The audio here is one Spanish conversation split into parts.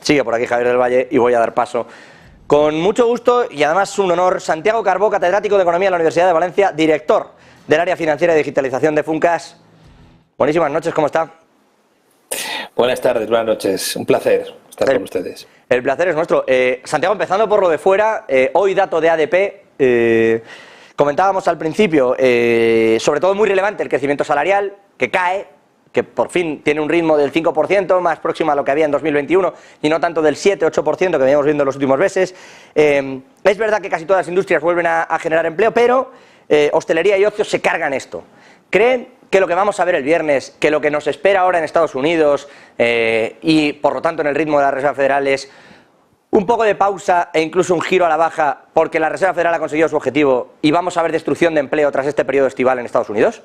Sigue por aquí Javier del Valle y voy a dar paso. Con mucho gusto y además un honor, Santiago Carbó, catedrático de Economía en la Universidad de Valencia, director del área financiera y digitalización de Funcas. Buenísimas noches, ¿cómo está? Buenas tardes, buenas noches. Un placer estar con ustedes. El placer es nuestro. Santiago, empezando por lo de fuera, hoy dato de ADP, comentábamos al principio, sobre todo muy relevante el crecimiento salarial, que cae, que por fin tiene un ritmo del 5%, más próximo a lo que había en 2021, y no tanto del 7-8% que veníamos viendo en los últimos meses. Es verdad que casi todas las industrias vuelven a generar empleo, pero hostelería y ocio se cargan esto. ¿Creen que lo que vamos a ver el viernes, que lo que nos espera ahora en Estados Unidos y por lo tanto en el ritmo de la Reserva Federal es un poco de pausa e incluso un giro a la baja porque la Reserva Federal ha conseguido su objetivo y vamos a ver destrucción de empleo tras este periodo estival en Estados Unidos?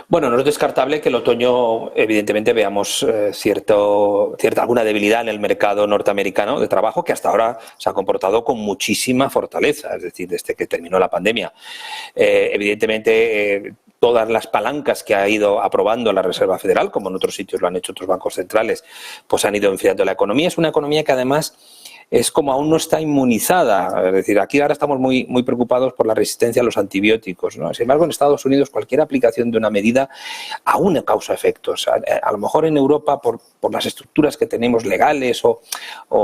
Bueno, no es descartable que el otoño, evidentemente, veamos cierta alguna debilidad en el mercado norteamericano de trabajo, que hasta ahora se ha comportado con muchísima fortaleza, es decir, desde que terminó la pandemia. Evidentemente, todas las palancas que ha ido aprobando la Reserva Federal, como en otros sitios lo han hecho otros bancos centrales, pues han ido enfriando la economía. Es una economía que además es como aún no está inmunizada. Es decir, aquí ahora estamos muy preocupados por la resistencia a los antibióticos, ¿no? Sin embargo, en Estados Unidos cualquier aplicación de una medida aún causa efectos. A lo mejor en Europa, por las estructuras que tenemos legales o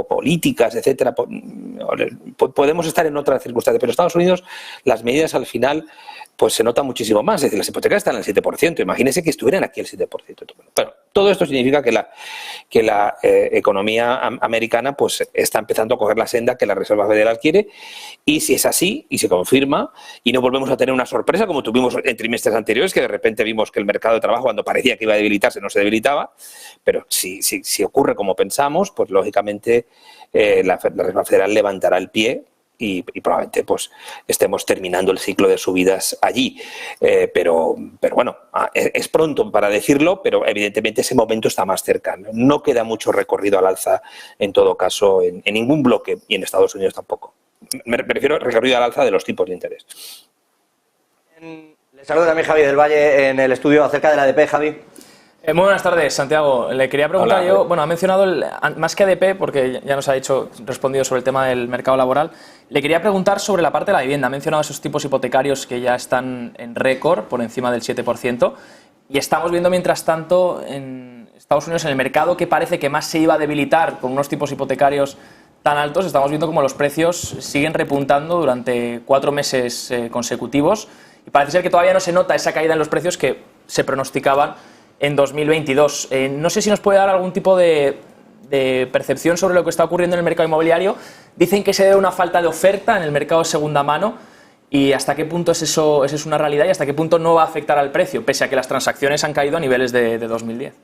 políticas, etcétera, podemos estar en otra circunstancia. Pero en Estados Unidos las medidas al final pues se nota muchísimo más. Es decir, las hipotecas están en el 7%. Imagínense que estuvieran aquí el 7%. Bueno, todo esto significa que la economía americana pues está empezando a coger la senda que la Reserva Federal quiere, y si es así y se confirma y no volvemos a tener una sorpresa como tuvimos en trimestres anteriores, que de repente vimos que el mercado de trabajo, cuando parecía que iba a debilitarse, no se debilitaba, pero si ocurre como pensamos, pues lógicamente la Reserva Federal levantará el pie y probablemente pues estemos terminando el ciclo de subidas allí. Pero bueno, es pronto para decirlo, pero evidentemente ese momento está más cercano. No queda mucho recorrido al alza, en todo caso, en ningún bloque, y en Estados Unidos tampoco. Me refiero al recorrido al alza de los tipos de interés. Le saludo también Javi del Valle en el estudio acerca de la ADP, Javi. Muy buenas tardes, Santiago. Le quería preguntar yo, bueno, ha mencionado más que ADP, porque ya nos ha respondido sobre el tema del mercado laboral. Le quería preguntar sobre la parte de la vivienda. Ha mencionado esos tipos hipotecarios que ya están en récord, por encima del 7%. Y estamos viendo, mientras tanto, en Estados Unidos, en el mercado que parece que más se iba a debilitar con unos tipos hipotecarios tan altos, estamos viendo como los precios siguen repuntando durante 4 meses consecutivos. Y parece ser que todavía no se nota esa caída en los precios que se pronosticaban en 2022. No sé si nos puede dar algún tipo de percepción sobre lo que está ocurriendo en el mercado inmobiliario. Dicen que se debe a una falta de oferta en el mercado de segunda mano, y hasta qué punto es eso es una realidad y hasta qué punto no va a afectar al precio, pese a que las transacciones han caído a niveles de 2010.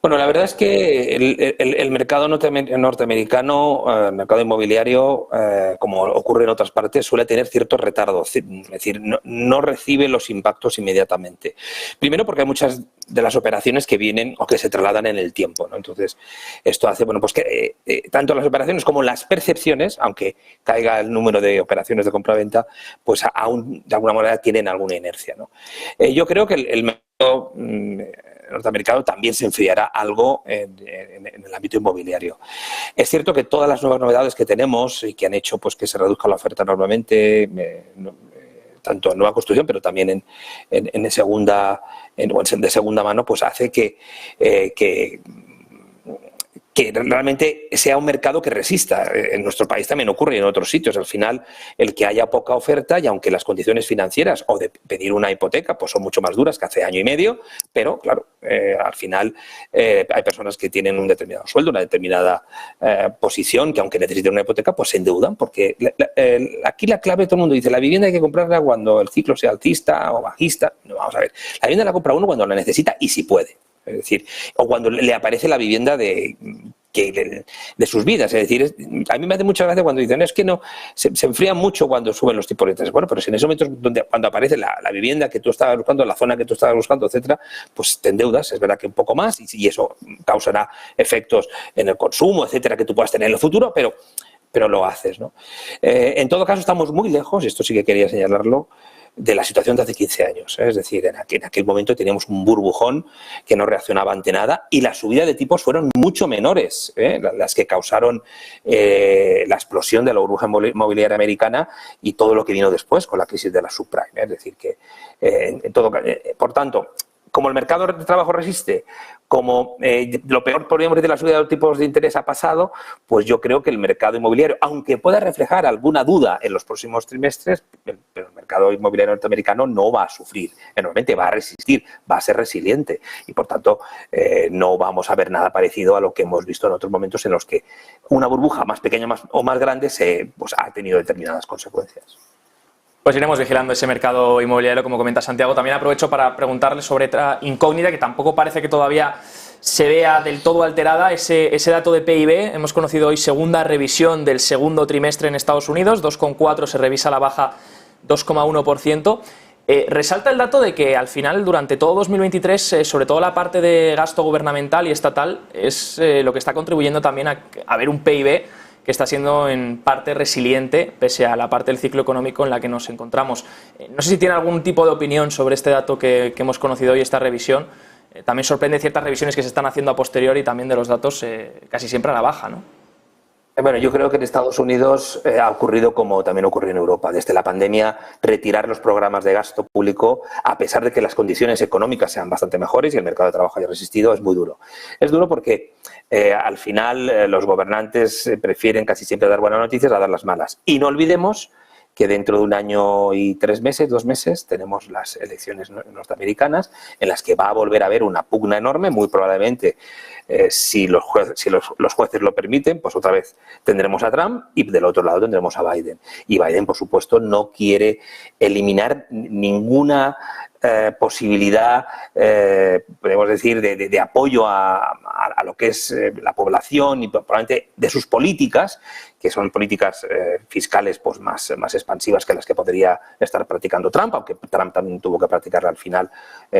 Bueno, la verdad es que el mercado norteamericano, el mercado inmobiliario, como ocurre en otras partes, suele tener cierto retardo, es decir, no recibe los impactos inmediatamente. Primero porque hay muchas de las operaciones que vienen o que se trasladan en el tiempo, ¿no? Entonces, esto hace, bueno, pues que tanto las operaciones como las percepciones, aunque caiga el número de operaciones de compraventa, pues aún de alguna manera tienen alguna inercia, ¿no? Yo creo que el mercado norteamericano también se enfriará algo en el ámbito inmobiliario. Es cierto que todas las nuevas novedades que tenemos y que han hecho pues que se reduzca la oferta enormemente, tanto en nueva construcción, pero también de segunda mano, pues hace que realmente sea un mercado que resista. En nuestro país también ocurre y en otros sitios. Al final, el que haya poca oferta, y aunque las condiciones financieras o de pedir una hipoteca pues son mucho más duras que hace año y medio, pero claro, al final hay personas que tienen un determinado sueldo, una determinada posición, que aunque necesiten una hipoteca, pues se endeudan, porque aquí la clave, todo el mundo dice, la vivienda hay que comprarla cuando el ciclo sea alcista o bajista. No, vamos a ver, la vivienda la compra uno cuando la necesita y si puede. Es decir, o cuando le aparece la vivienda de sus vidas. Es decir, a mí me hace mucha gracia cuando dicen, es que no, se enfrían mucho cuando suben los tipos de interés. Bueno, pero si en ese momento cuando aparece la vivienda que tú estabas buscando, la zona que tú estabas buscando, etcétera, pues te endeudas, es verdad que un poco más, y eso causará efectos en el consumo, etcétera, que tú puedas tener en el futuro, pero lo haces, ¿no? En todo caso, estamos muy lejos, y esto sí que quería señalarlo, de la situación de hace 15 años. Es decir, en aquel momento teníamos un burbujón que no reaccionaba ante nada y la subida de tipos fueron mucho menores, las que causaron la explosión de la burbuja inmobiliaria americana y todo lo que vino después con la crisis de la subprime. Es decir, que por tanto, como el mercado de trabajo resiste, como lo peor, podríamos decir, la subida de los tipos de interés ha pasado, pues yo creo que el mercado inmobiliario, aunque pueda reflejar alguna duda en los próximos trimestres, pero el mercado inmobiliario norteamericano no va a sufrir, normalmente va a resistir, va a ser resiliente y, por tanto, no vamos a ver nada parecido a lo que hemos visto en otros momentos en los que una burbuja más pequeña o más grande pues, ha tenido determinadas consecuencias. Pues iremos vigilando ese mercado inmobiliario, como comenta Santiago. También aprovecho para preguntarle sobre otra incógnita que tampoco parece que todavía se vea del todo alterada, ese dato de PIB. Hemos conocido hoy segunda revisión del segundo trimestre en Estados Unidos, 2,4, se revisa a la baja 2,1%. Resalta el dato de que al final, durante todo 2023, sobre todo la parte de gasto gubernamental y estatal, es lo que está contribuyendo también a ver un PIB que está siendo en parte resiliente, pese a la parte del ciclo económico en la que nos encontramos. No sé si tiene algún tipo de opinión sobre este dato que hemos conocido hoy, esta revisión. También sorprende ciertas revisiones que se están haciendo a posteriori y también de los datos casi siempre a la baja, ¿no? Bueno, yo creo que en Estados Unidos ha ocurrido como también ocurrió en Europa. Desde la pandemia, retirar los programas de gasto público, a pesar de que las condiciones económicas sean bastante mejores y el mercado de trabajo haya resistido, es muy duro. Es duro porque al final los gobernantes prefieren casi siempre dar buenas noticias a dar las malas. Y no olvidemos que dentro de 1 año y 3 meses, 2 meses, tenemos las elecciones norteamericanas en las que va a volver a haber una pugna enorme, muy probablemente, si los jueces lo permiten, pues otra vez tendremos a Trump y del otro lado tendremos a Biden. Y Biden, por supuesto, no quiere eliminar ninguna posibilidad, podemos decir, de apoyo a lo que es la población y probablemente de sus políticas, que son políticas fiscales pues más expansivas que las que podría estar practicando Trump, aunque Trump también tuvo que practicarla al final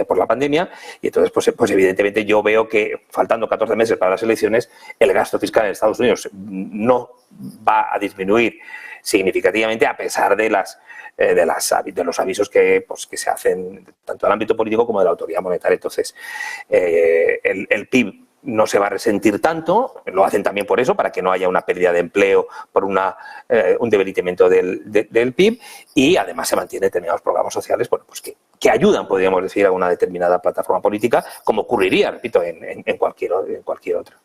por la pandemia. Y entonces, pues evidentemente yo veo que faltando 14 meses para las elecciones, el gasto fiscal en Estados Unidos no va a disminuir significativamente a pesar de los avisos que se hacen tanto del ámbito político como de la autoridad monetaria. Entonces, el PIB no se va a resentir tanto, lo hacen también por eso, para que no haya una pérdida de empleo por un debilitamiento del PIB, y además se mantienen determinados programas sociales pues que ayudan, podríamos decir, a una determinada plataforma política, como ocurriría, repito, en cualquier otra.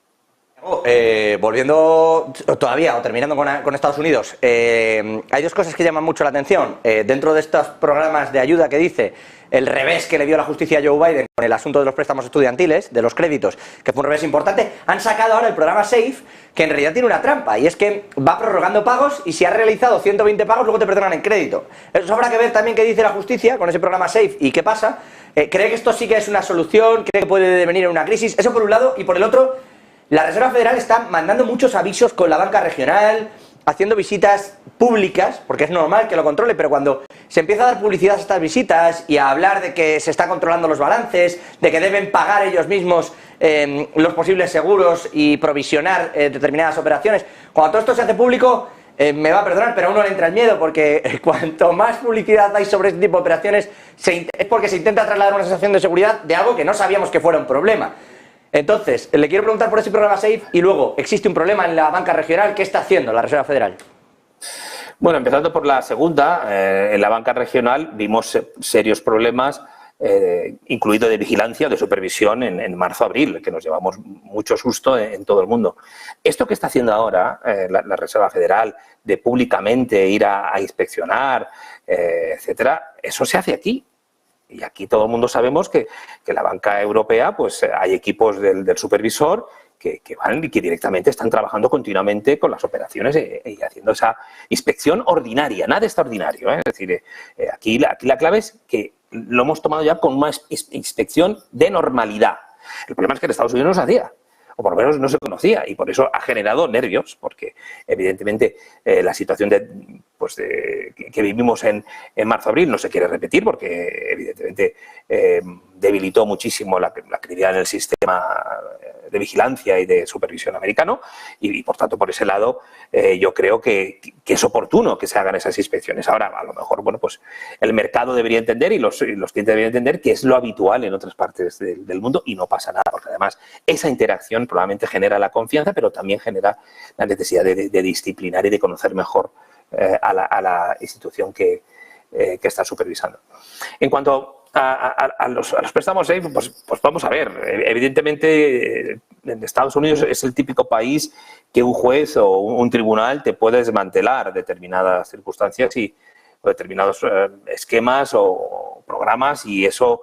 Volviendo todavía o terminando con Estados Unidos, hay 2 cosas que llaman mucho la atención. Dentro de estos programas de ayuda que dice el revés que le dio la justicia a Joe Biden con el asunto de los préstamos estudiantiles, de los créditos, que fue un revés importante, han sacado ahora el programa SAFE, que en realidad tiene una trampa, y es que va prorrogando pagos y si has realizado 120 pagos luego te perdonan en crédito. Eso habrá que ver también qué dice la justicia con ese programa SAFE y qué pasa. ¿Cree que esto sí que es una solución? ¿Cree que puede devenir en una crisis? Eso por un lado, y por el otro, la Reserva Federal está mandando muchos avisos con la banca regional, haciendo visitas públicas, porque es normal que lo controle, pero cuando se empieza a dar publicidad a estas visitas y a hablar de que se están controlando los balances, de que deben pagar ellos mismos los posibles seguros y provisionar determinadas operaciones, cuando todo esto se hace público, me va a perdonar, pero a uno le entra el miedo, porque cuanto más publicidad hay sobre este tipo de operaciones, es porque se intenta trasladar una sensación de seguridad de algo que no sabíamos que fuera un problema. Entonces, le quiero preguntar por ese programa SAFE y luego, ¿existe un problema en la banca regional? ¿Qué está haciendo la Reserva Federal? Bueno, empezando por la segunda, en la banca regional vimos serios problemas, incluido de vigilancia o de supervisión en marzo-abril, que nos llevamos mucho susto en todo el mundo. Esto que está haciendo ahora la Reserva Federal, de públicamente ir a inspeccionar, etcétera, eso se hace aquí. Y aquí todo el mundo sabemos que la banca europea, pues hay equipos del supervisor que van y que directamente están trabajando continuamente con las operaciones y haciendo esa inspección ordinaria, nada extraordinario. Es decir, aquí la clave es que lo hemos tomado ya con una inspección de normalidad. El problema es que en Estados Unidos no se hacía, o por lo menos no se conocía, y por eso ha generado nervios, porque evidentemente la situación de que vivimos en marzo-abril no se quiere repetir porque evidentemente debilitó muchísimo la credibilidad en el sistema de vigilancia y de supervisión americano y por tanto por ese lado yo creo que es oportuno que se hagan esas inspecciones. Ahora a lo mejor pues el mercado debería entender y los clientes deberían entender que es lo habitual en otras partes del mundo y no pasa nada, porque además esa interacción probablemente genera la confianza, pero también genera la necesidad de disciplinar y de conocer mejor a la institución que está supervisando. En cuanto a los préstamos, pues vamos a ver. Evidentemente, en Estados Unidos es el típico país que un juez o un tribunal te puede desmantelar determinadas circunstancias o determinados esquemas o programas y eso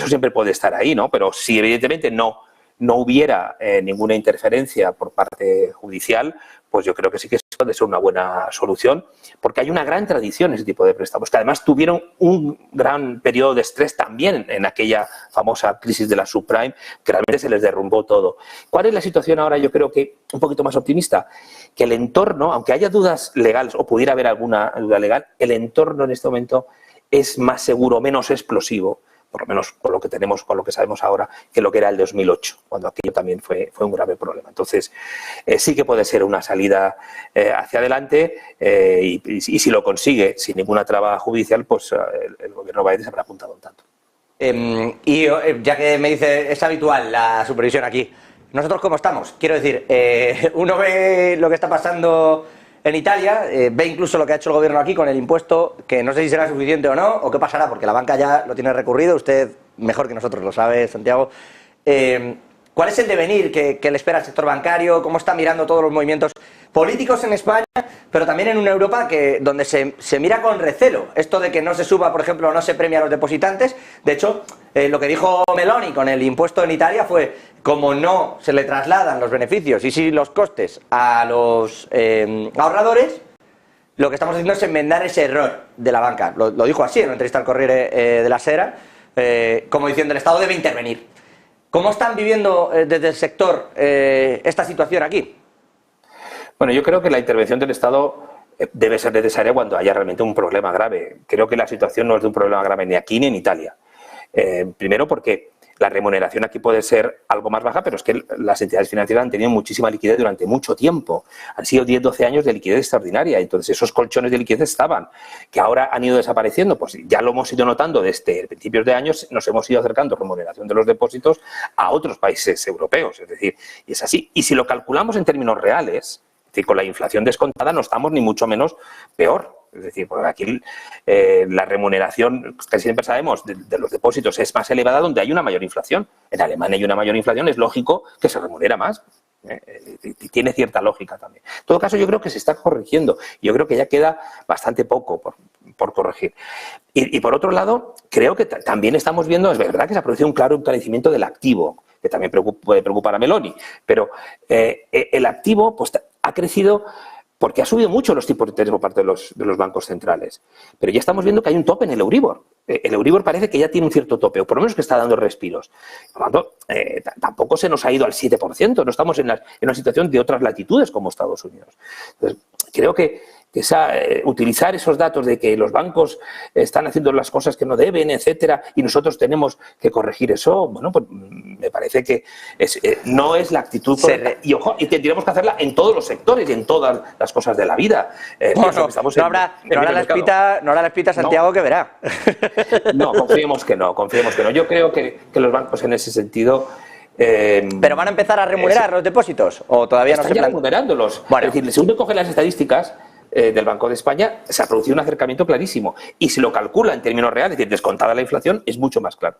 siempre puede estar ahí, ¿no? Pero si evidentemente no hubiera ninguna interferencia por parte judicial, pues yo creo que sí que puede ser una buena solución, porque hay una gran tradición en ese tipo de préstamos, que además tuvieron un gran periodo de estrés también en aquella famosa crisis de la subprime, que realmente se les derrumbó todo. ¿Cuál es la situación ahora? Yo creo que un poquito más optimista, que el entorno, aunque haya dudas legales o pudiera haber alguna duda legal, el entorno en este momento es más seguro, menos explosivo, por lo menos con lo que tenemos, con lo que sabemos ahora, que lo que era el 2008, cuando aquello también fue un grave problema. Entonces, sí que puede ser una salida hacia adelante y si lo consigue sin ninguna traba judicial, pues el gobierno Biden se habrá apuntado un tanto. Y ya que me dice, es habitual la supervisión aquí, ¿nosotros cómo estamos? Quiero decir, uno ve lo que está pasando en Italia, ve incluso lo que ha hecho el gobierno aquí con el impuesto, que no sé si será suficiente o no, o qué pasará, porque la banca ya lo tiene recurrido, usted mejor que nosotros lo sabe, Santiago. ¿Cuál es el devenir que le espera al sector bancario? ¿Cómo está mirando todos los movimientos políticos en España, pero también en una Europa donde se mira con recelo esto de que no se suba, por ejemplo, no se premia a los depositantes? De hecho, lo que dijo Meloni con el impuesto en Italia fue, como no se le trasladan los beneficios y sí los costes a los ahorradores, lo que estamos haciendo es enmendar ese error de la banca. Lo dijo así en una entrevista al Corriere della Sera, como diciendo el Estado debe intervenir. ¿Cómo están viviendo desde el sector esta situación aquí? Bueno, yo creo que la intervención del Estado debe ser necesaria cuando haya realmente un problema grave. Creo que la situación no es de un problema grave ni aquí ni en Italia. Primero porque la remuneración aquí puede ser algo más baja, pero es que las entidades financieras han tenido muchísima liquidez durante mucho tiempo. Han sido 10-12 años de liquidez extraordinaria. Entonces, esos colchones de liquidez estaban, que ahora han ido desapareciendo. Pues ya lo hemos ido notando desde principios de años, nos hemos ido acercando remuneración de los depósitos a otros países europeos. Es decir, y es así. Y si lo calculamos en términos reales, es decir, con la inflación descontada no estamos ni mucho menos peor. Es decir, porque aquí la remuneración, que siempre sabemos, de los depósitos es más elevada donde hay una mayor inflación. En Alemania hay una mayor inflación, es lógico que se remunera más. Y tiene cierta lógica también. En todo caso, yo creo que se está corrigiendo. Yo creo que ya queda bastante poco por corregir. Y por otro lado, creo que también estamos viendo, es verdad que se ha producido un claro encarecimiento del activo, que también puede preocupar a Meloni, pero el activo pues, ha crecido porque ha subido mucho los tipos de interés por parte de los bancos centrales. Pero ya estamos viendo que hay un tope en el Euribor. El Euribor parece que ya tiene un cierto tope, o por lo menos que está dando respiros. Por lo tanto, tampoco se nos ha ido al 7%, no estamos en una situación de otras latitudes como Estados Unidos. Entonces, creo que utilizar esos datos de que los bancos están haciendo las cosas que no deben, etcétera, y nosotros tenemos que corregir eso, bueno, pues me parece que no es la actitud correcta. Y ojo, y tendríamos que hacerla en todos los sectores y en todas las cosas de la vida. No habrá la espita, Santiago, no. Que verá. No, confiemos que no. Yo creo que los bancos en ese sentido... ¿Pero van a empezar a remunerar los depósitos? ¿O todavía no se están remunerándolos? Bueno. Es decir, si uno coge las estadísticas del Banco de España, se ha producido un acercamiento clarísimo. Y si lo calcula en términos reales, es decir, descontada la inflación, es mucho más claro.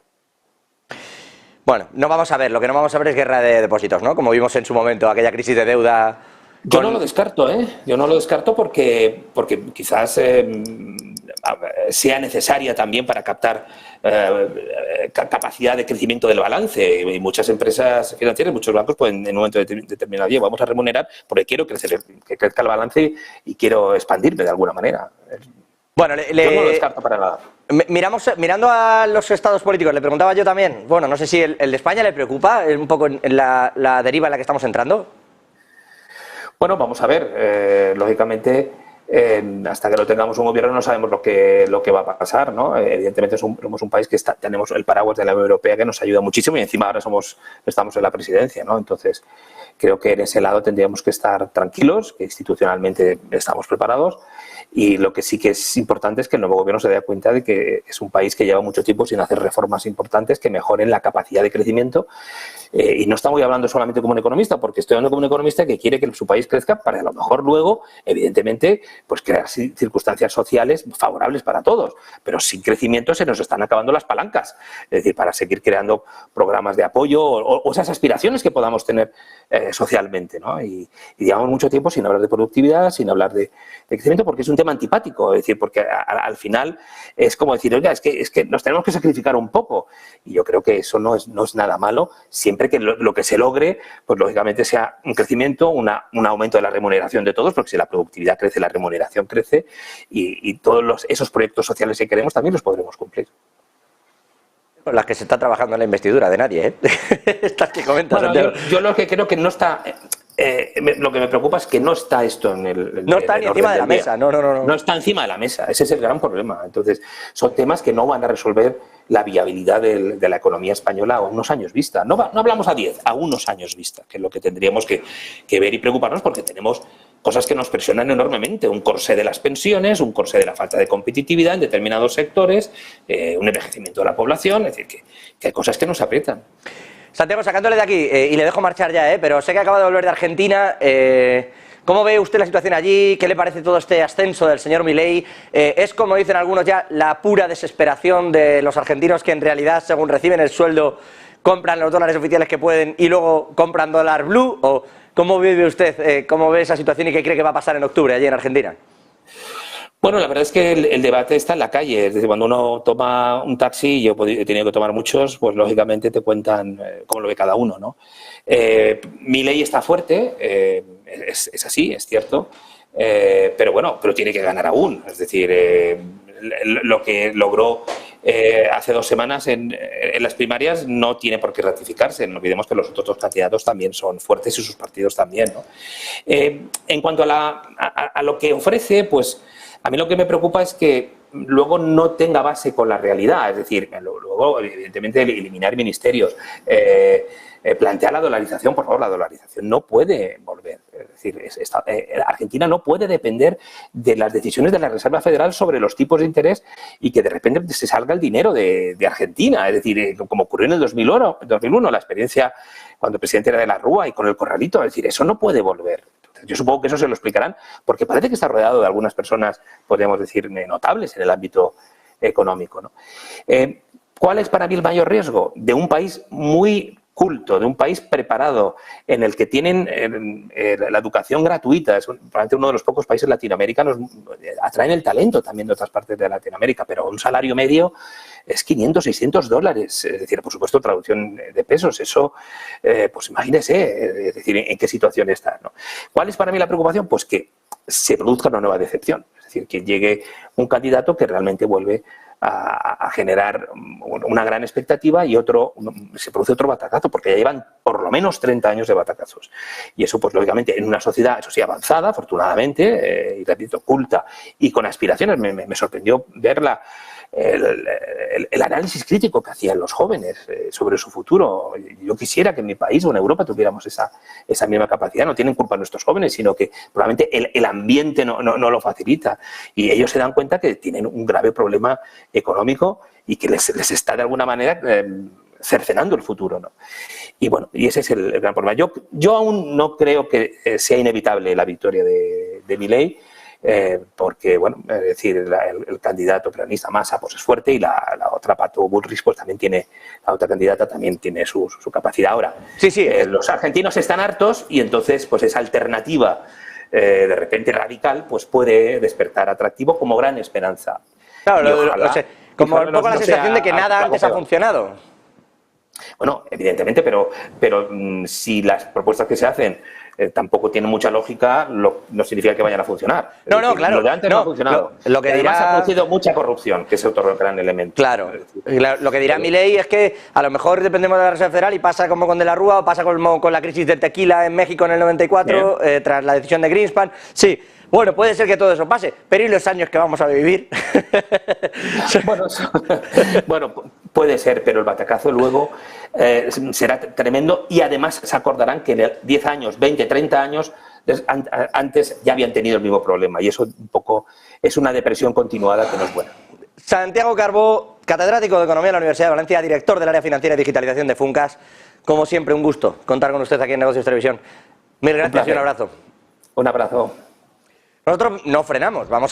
Bueno, no vamos a ver. Lo que no vamos a ver es guerra de depósitos, ¿no? Como vimos en su momento, aquella crisis de deuda... Yo no lo descarto, ¿eh? Yo no lo descarto porque quizás sea necesaria también para captar capacidad de crecimiento del balance. Y muchas empresas financieras, muchos bancos pueden en un momento determinado, vamos a remunerar porque quiero crecer, que crezca el balance y quiero expandirme de alguna manera. Bueno, yo no lo descarto para nada. Mirando a los estados políticos, le preguntaba yo también, bueno, no sé si el de España le preocupa un poco en la deriva en la que estamos entrando. Bueno, vamos a ver, lógicamente hasta que no tengamos un gobierno no sabemos lo que va a pasar, ¿no? Evidentemente somos un país que tenemos el paraguas de la Unión Europea que nos ayuda muchísimo y encima ahora estamos en la presidencia, ¿no? Entonces creo que en ese lado tendríamos que estar tranquilos, que institucionalmente estamos preparados, y lo que sí que es importante es que el nuevo gobierno se dé cuenta de que es un país que lleva mucho tiempo sin hacer reformas importantes que mejoren la capacidad de crecimiento. Y no estamos hablando solamente como un economista, porque estoy hablando como un economista que quiere que su país crezca para a lo mejor luego, evidentemente, pues crear circunstancias sociales favorables para todos. Pero sin crecimiento se nos están acabando las palancas. Es decir, para seguir creando programas de apoyo o esas aspiraciones que podamos tener socialmente, ¿no? Y llevamos mucho tiempo sin hablar de productividad, sin hablar de crecimiento, porque es un tema antipático. Es decir, porque al final es como decir, oiga, es que nos tenemos que sacrificar un poco. Y yo creo que eso no es nada malo, siempre que lo que se logre, pues lógicamente sea un crecimiento, un aumento de la remuneración de todos, porque si la productividad crece, la remuneración crece, y todos esos proyectos sociales que queremos también los podremos cumplir. Con las que se está trabajando en la investidura de nadie, ¿eh? Estas que comentas. Bueno, yo lo que creo que no está... lo que me preocupa es que no está esto en el... No está ni encima de la mesa, no. No está encima de la mesa, ese es el gran problema. Entonces, son temas que no van a resolver la viabilidad de la economía española a unos años vista. No hablamos a 10, a unos años vista, que es lo que tendríamos que ver y preocuparnos, porque tenemos cosas que nos presionan enormemente. Un corsé de las pensiones, un corsé de la falta de competitividad en determinados sectores, un envejecimiento de la población, es decir, que hay cosas que nos aprietan. Santiago, sacándole de aquí, y le dejo marchar ya, pero sé que acaba de volver de Argentina. ¿Cómo ve usted la situación allí? ¿Qué le parece todo este ascenso del señor Milei? ¿Es, como dicen algunos ya, la pura desesperación de los argentinos que en realidad, según reciben el sueldo, compran los dólares oficiales que pueden y luego compran dólar blue? ¿O cómo vive usted, cómo ve esa situación y qué cree que va a pasar en octubre allí en Argentina? Bueno, la verdad es que el debate está en la calle. Es decir, cuando uno toma un taxi, yo he tenido que tomar muchos, pues lógicamente te cuentan cómo lo ve cada uno, ¿no? Milei está fuerte, es así, es cierto, pero tiene que ganar aún. Es decir, lo que logró hace 2 semanas en las primarias no tiene por qué ratificarse. No olvidemos que los otros 2 candidatos también son fuertes y sus partidos también, ¿no? En cuanto a lo que ofrece, pues a mí lo que me preocupa es que luego no tenga base con la realidad. Es decir, luego, evidentemente, eliminar ministerios, plantear la dolarización. Por favor, la dolarización no puede volver. Es decir, Argentina no puede depender de las decisiones de la Reserva Federal sobre los tipos de interés y que de repente se salga el dinero de Argentina. Es decir, como ocurrió en el 2001, la experiencia cuando el presidente era de la Rúa y con el Corralito. Es decir, eso no puede volver. Yo supongo que eso se lo explicarán, porque parece que está rodeado de algunas personas, podríamos decir, notables en el ámbito económico, ¿no? ¿Cuál es para mí el mayor riesgo? De un país muy culto, de un país preparado, en el que tienen la educación gratuita. Es probablemente uno de los pocos países latinoamericanos, atraen el talento también de otras partes de Latinoamérica, pero un salario medio es 500, 600 dólares. Es decir, por supuesto, traducción de pesos, eso, pues imagínese, es decir, en qué situación está, ¿no? ¿Cuál es para mí la preocupación? Pues que se produzca una nueva decepción, es decir, que llegue un candidato que realmente vuelve a generar una gran expectativa y se produce otro batacazo, porque ya llevan por lo menos 30 años de batacazos. Y eso, pues lógicamente, en una sociedad, eso sí, avanzada, afortunadamente, y repito, culta y con aspiraciones. Me sorprendió ver el análisis crítico que hacían los jóvenes sobre su futuro. Yo quisiera que en mi país o en Europa tuviéramos esa misma capacidad. No tienen culpa nuestros jóvenes, sino que probablemente el ambiente no lo facilita. Y ellos se dan cuenta que tienen un grave problema económico y que les está de alguna manera cercenando el futuro, ¿no? Y bueno, y ese es el gran problema. Yo aún no creo que sea inevitable la victoria de Milei, porque, bueno, es decir, el candidato peronista Massa pues es fuerte y la otra Pato Bullrich pues también la otra candidata también tiene su capacidad. Ahora, sí. Los argentinos están hartos y entonces pues esa alternativa de repente radical pues puede despertar atractivo como gran esperanza. Claro, como un poco la sensación de que nada antes ha funcionado. Bueno, evidentemente, pero si las propuestas que se hacen tampoco tienen mucha lógica, no significa que vayan a funcionar. No, claro. Lo de antes no ha funcionado. Lo que además ha producido mucha corrupción, que es otro gran elemento. Claro. Lo que dirá Milei es que a lo mejor dependemos de la Reserva Federal y pasa como con De la Rúa o pasa como con la crisis del tequila en México en el 94, tras la decisión de Greenspan. Sí, Bueno, puede ser que todo eso pase, pero ¿y los años que vamos a vivir? Bueno, puede ser, pero el batacazo luego será tremendo y además se acordarán que 10 años, 20, 30 años antes ya habían tenido el mismo problema y eso un poco es una depresión continuada que no es buena. Santiago Carbó, catedrático de Economía de la Universidad de Valencia, director del área financiera y digitalización de Funcas. Como siempre, un gusto contar con usted aquí en Negocios Televisión. Mil gracias y un abrazo. Un abrazo. Nosotros no frenamos, vamos a